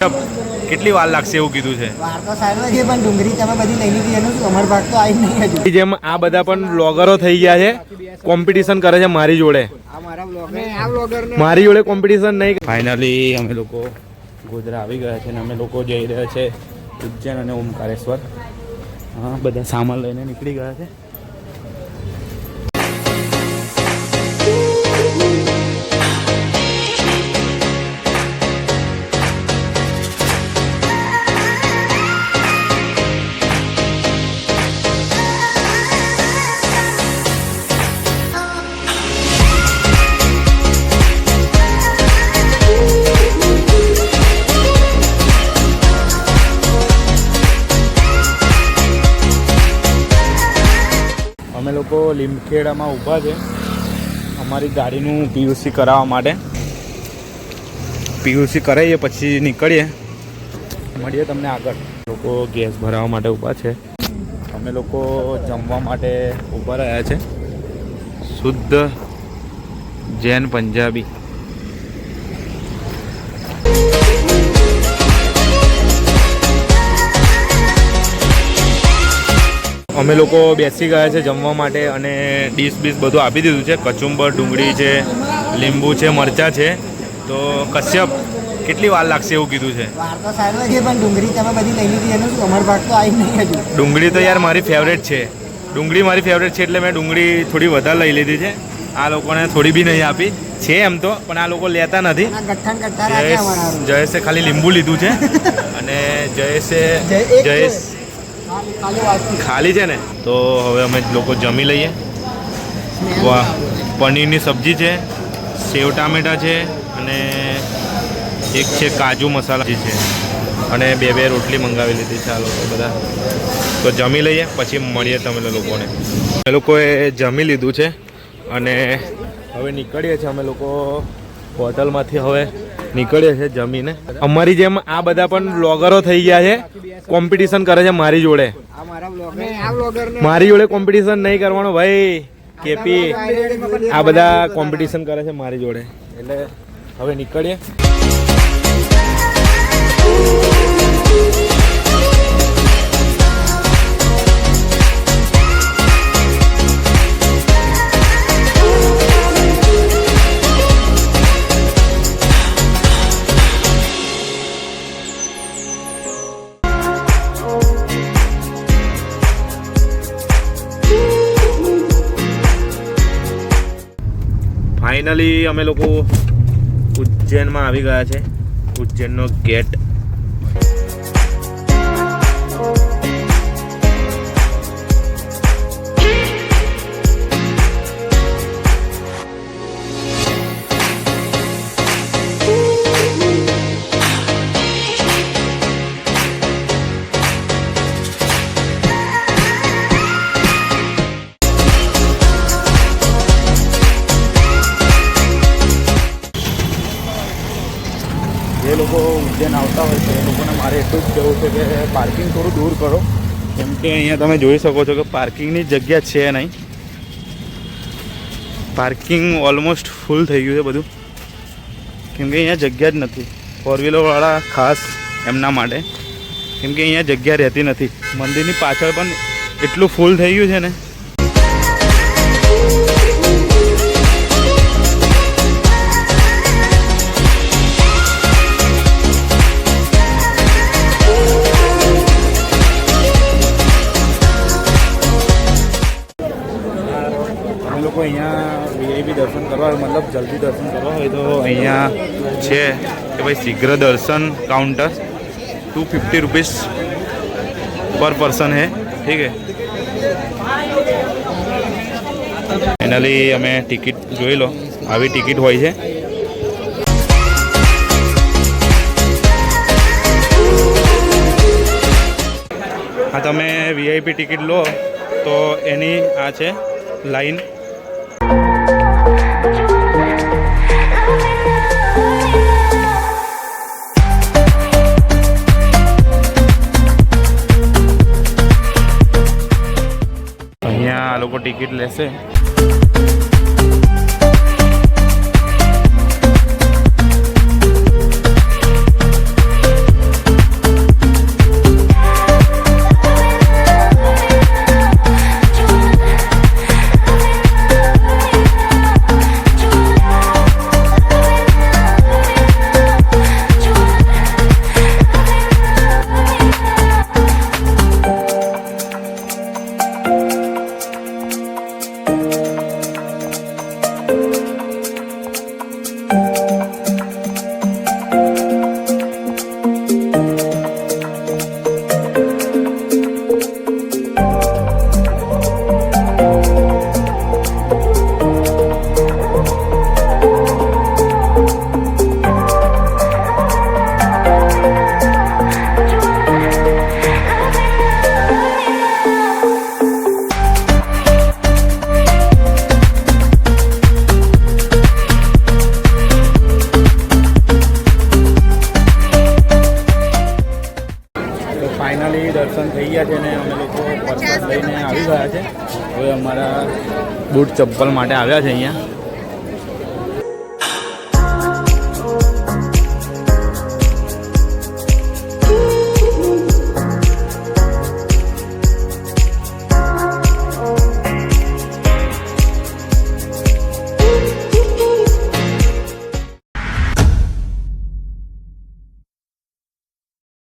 કેટલી વાર લાગશે એવું કીધું છે? વાર તો સાઈડમાં છે પણ ડુંગળી તમે બધી લઈ લીધી એનું શું? અમારો ભાગ તો આવી નહીં હજુ. જેમ આ બધા પણ બ્લોગરો થઈ ગયા છે, કોમ્પિટિશન કરે છે મારી જોડે. મારી જોડે કોમ્પિટિશન નહીં. ફાઇનલી અમે લોકો ગોધરા આવી ગયા છે અને અમે લોકો જઈ રહ્યા છે ઉજ્જૈન અને ઓમકારેશ્વર. હા, બધા સામાન લઈને નીકળી ગયા છે. અમે લોકો લીમખેડામાં ઊભા છે અમારી ગાડીનું પીયુસી કરાવવા માટે. પીયુસી કરાવીએ પછી નીકળીએ, મળીએ તમને આગળ. લોકો ગેસ ભરાવવા માટે ઊભા છે. અમે લોકો જમવા માટે ઊભા રહ્યા છે. શુદ્ધ જૈન પંજાબી. અમે લોકો બેસી ગયા છે જમવા માટે અને ડીશ બીશ બધું આપી દીધું છે. કચુંબર, ડુંગળી છે, લીંબુ છે, મરચાં છે. તો કશ્યપ કેટલી વાર લાગશે એવું કીધું છે? વાર તો સાઈડમાં છે પણ ડુંગળી તમે બધી લઈ લીધી એનું શું? અમારો ભાગ તો આવી નહીં હજુ. ડુંગળી તો યાર મારી ફેવરેટ છે. ડુંગળી મારી ફેવરેટ છે એટલે મેં ડુંગળી થોડી વધારે લઈ લીધી છે. આ લોકોને થોડી બી નહીં આપી છે એમ તો, પણ આ લોકો લેતા નથી. જયેશે ખાલી લીંબુ લીધું છે અને જયેશ ખાલી છે ને. તો હવે અમે લોકો જમી લઈએ. વાહ, પનીરની સબ્જી છે, સેવ ટામેટા છે અને એક છે કાજુ મસાલા છે અને બે રોટલી મંગાવી લીધી છે આ લોકો બધા. તો જમી લઈએ પછી મળીએ તમે લોકોને. એ લોકોએ જમી લીધું છે અને હવે નીકળીએ છીએ અમે લોકો હોટલમાંથી. હવે નીકળીએ છીએ જમીને. અમારી જેમ આ બધા પણ બ્લોગરો થઈ ગયા છે, કોમ્પિટિશન કરે છે મારી જોડે. મારી જોડે કોમ્પિટિશન નહીં કરવાનો ભાઈ. કેપી આ બધા કોમ્પિટિશન કરે છે મારી જોડે. એટલે હવે નીકળીએ. ફાઇનલી અમે લોકો ઉજ્જૈનમાં આવી ગયા છે. ઉજ્જૈનનો ગેટ. જે લોકો ઉજ્જૈન આવતા હોય છે એ લોકોને મારે એટલું જ કહેવું છે કે પાર્કિંગ થોડું દૂર કરો, કેમ કે અહીંયા તમે જોઈ શકો છો કે પાર્કિંગની જગ્યા છે નહીં. પાર્કિંગ ઓલમોસ્ટ ફૂલ થઈ ગયું છે બધું, કેમ કે અહીંયા જગ્યા જ નથી ફોર વ્હીલરવાળા ખાસ એમના માટે, કેમ કે અહીંયા જગ્યા રહેતી નથી. મંદિરની પાછળ પણ એટલું ફૂલ થઈ ગયું છે ને. લોકો અહીંયા વીઆઈપી દર્શન કરવા મતલબ જલ્દી દર્શન કરવા હોય તો અહીંયા છે કે ભાઈ શીઘ્ર દર્શન કાઉન્ટર 250 रुपीज़ पर पर्सन है. ठीक है. ફાઇનલી અમે ટિકિટ જોઈ લો, આવી ટિકિટ હોય છે. હા, તમે વીઆઈપી ટિકિટ લો તો એની આ છે લાઈન. અહીંયા આ લોકો ટિકિટ લેશે. ફાઇનલી દર્શન થઈ ગયા છે અને અમે લોકો પ્રસાદ લઈને આવી ગયા છે. હવે અમારા બૂટ ચપ્પલ માટે આવ્યા છે અહીંયા.